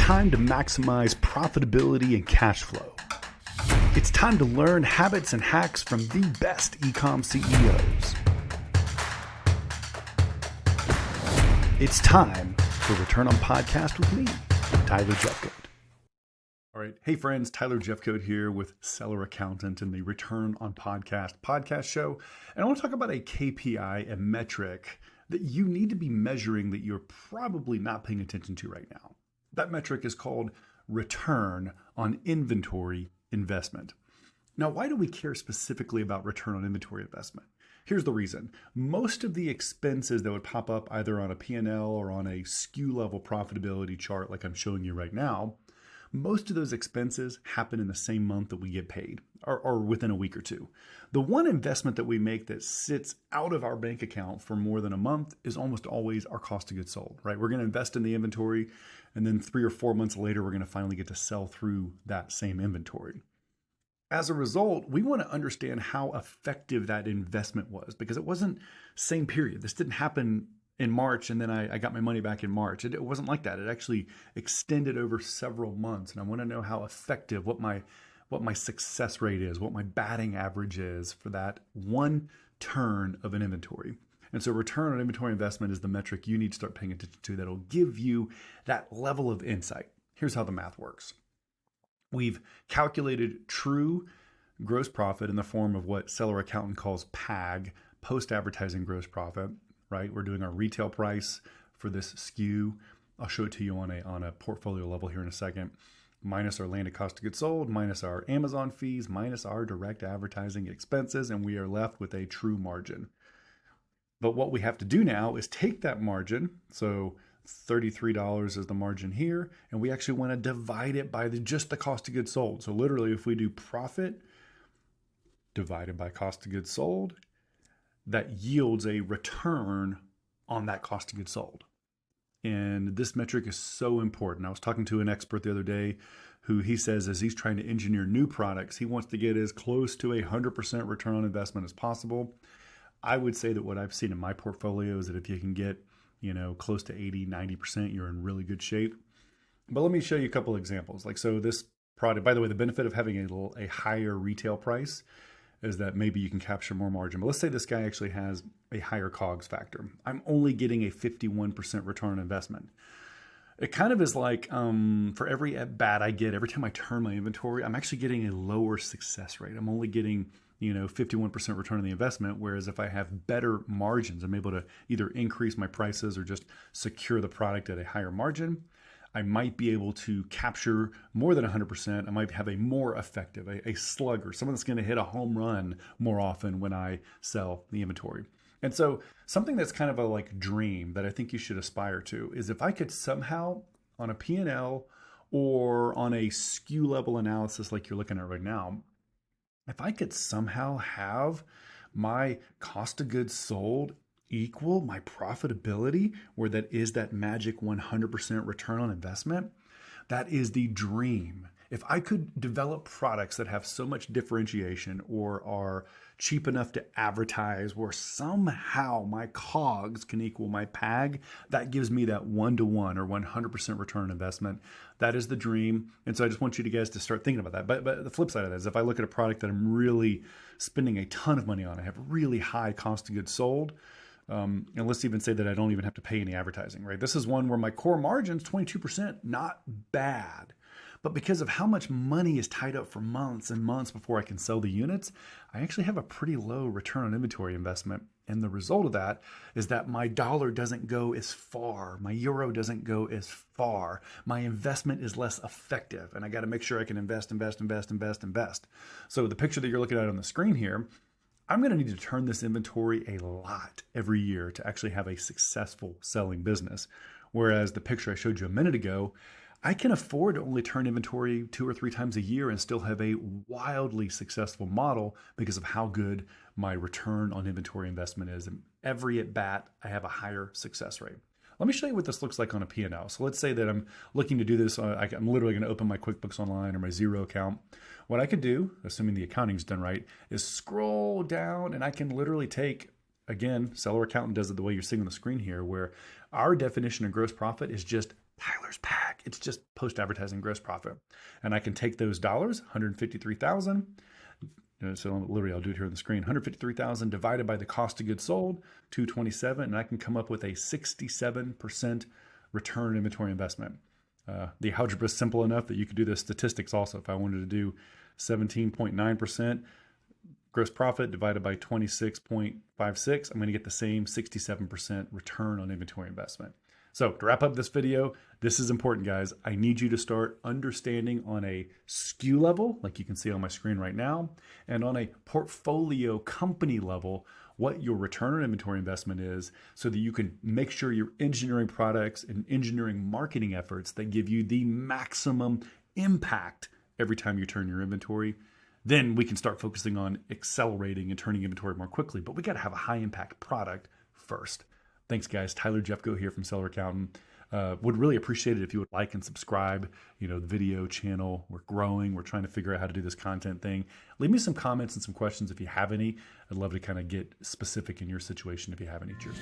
time to maximize profitability and cash flow. It's time to learn habits and hacks from the best e-com CEOs. It's time for Return on Podcast with me, Tyler Jeffcoat. All right. Hey friends, Tyler Jeffcoat here with Seller Accountant and the Return on podcast show. And I want to talk about a KPI, a metric that you need to be measuring that you're probably not paying attention to right now. That metric is called return on inventory investment. Now, why do we care specifically about return on inventory investment? Here's the reason. Most of the expenses that would pop up either on a P&L or on a SKU level profitability chart like I'm showing you right now, most of those expenses happen in the same month that we get paid or within a week or two. The one investment that we make that sits out of our bank account for more than a month is almost always our cost of goods sold, right? We're going to invest in the inventory and then 3 or 4 months later, we're going to finally get to sell through that same inventory. As a result, we want to understand how effective that investment was because it wasn't same period. This didn't happen in March and then I got my money back in March. It wasn't like that. It actually extended over several months. And I want to know how effective, what my success rate is, what my batting average is for that one turn of an inventory. And so return on inventory investment is the metric you need to start paying attention to that'll give you that level of insight. Here's how the math works. We've calculated true gross profit in the form of what Seller Accountant calls PAG, post-advertising gross profit, right? We're doing our retail price for this SKU. I'll show it to you on a portfolio level here in a second, minus our landed cost of goods sold, minus our Amazon fees, minus our direct advertising expenses, and we are left with a true margin. But what we have to do now is take that margin, so $33 is the margin here, and we actually want to divide it by just the cost of goods sold. So literally, if we do profit divided by cost of goods sold, that yields a return on that cost of goods sold. And this metric is so important. I was talking to an expert the other day who he says as he's trying to engineer new products, he wants to get as close to 100% return on investment as possible. I would say that what I've seen in my portfolio is that if you can get, close to 80, 90%, you're in really good shape. But let me show you a couple examples. So this product, by the way, the benefit of having a higher retail price is that maybe you can capture more margin. But let's say this guy actually has a higher cogs factor. I'm only getting a 51% return on investment. It kind of is like for every at bat I get, every time I turn my inventory, I'm actually getting a lower success rate. I'm only getting 51% return on the investment. Whereas if I have better margins, I'm able to either increase my prices or just secure the product at a higher margin. I might be able to capture more than 100%. I might have a more effective, a slugger, someone that's going to hit a home run more often when I sell the inventory. And so something that's kind of a dream that I think you should aspire to is if I could somehow on a P&L or on a SKU level analysis like you're looking at right now, if I could somehow have my cost of goods sold equal my profitability, where that is that magic 100% return on investment, that is the dream. If I could develop products that have so much differentiation or are cheap enough to advertise where somehow my cogs can equal my PAG, that gives me that 1-to-1 or 100% return on investment. That is the dream. And so I just want you guys to start thinking about that. But the flip side of that is if I look at a product that I'm really spending a ton of money on, I have really high cost of goods sold, and let's even say that I don't even have to pay any advertising, right? This is one where my core margin's 22%, not bad. But because of how much money is tied up for months and months before I can sell the units, I actually have a pretty low return on inventory investment. And the result of that is that my dollar doesn't go as far. My euro doesn't go as far. My investment is less effective. And I got to make sure I can invest. So the picture that you're looking at on the screen here, I'm going to need to turn this inventory a lot every year to actually have a successful selling business. Whereas the picture I showed you a minute ago, I can afford to only turn inventory 2 or 3 times a year and still have a wildly successful model because of how good my return on inventory investment is. And every at bat, I have a higher success rate. Let me show you what this looks like on a P&L. So let's say that I'm looking to do this. I'm literally going to open my QuickBooks Online or my Xero account. What I could do, assuming the accounting's done right, is scroll down and I can literally take, again, Seller Accountant does it the way you're seeing on the screen here, where our definition of gross profit is just Tyler's pack. It's just post-advertising gross profit. And I can take those dollars, 153,000. So literally I'll do it here on the screen. 153,000 divided by the cost of goods sold, 227, and I can come up with a 67% return on inventory investment. The algebra is simple enough that you could do the statistics also. If I wanted to do 17.9% gross profit divided by 26.56, I'm going to get the same 67% return on inventory investment. So to wrap up this video, this is important, guys. I need you to start understanding on a SKU level, like you can see on my screen right now, and on a portfolio company level, what your return on inventory investment is, so that you can make sure you're engineering products and engineering marketing efforts that give you the maximum impact every time you turn your inventory. Then we can start focusing on accelerating and turning inventory more quickly, but we got to have a high impact product first. Thanks, guys. Tyler Jeffco here from Seller Accountant. Would really appreciate it if you would like and subscribe, the video channel. We're growing. We're trying to figure out how to do this content thing. Leave me some comments and some questions if you have any. I'd love to kind of get specific in your situation if you have any. Cheers.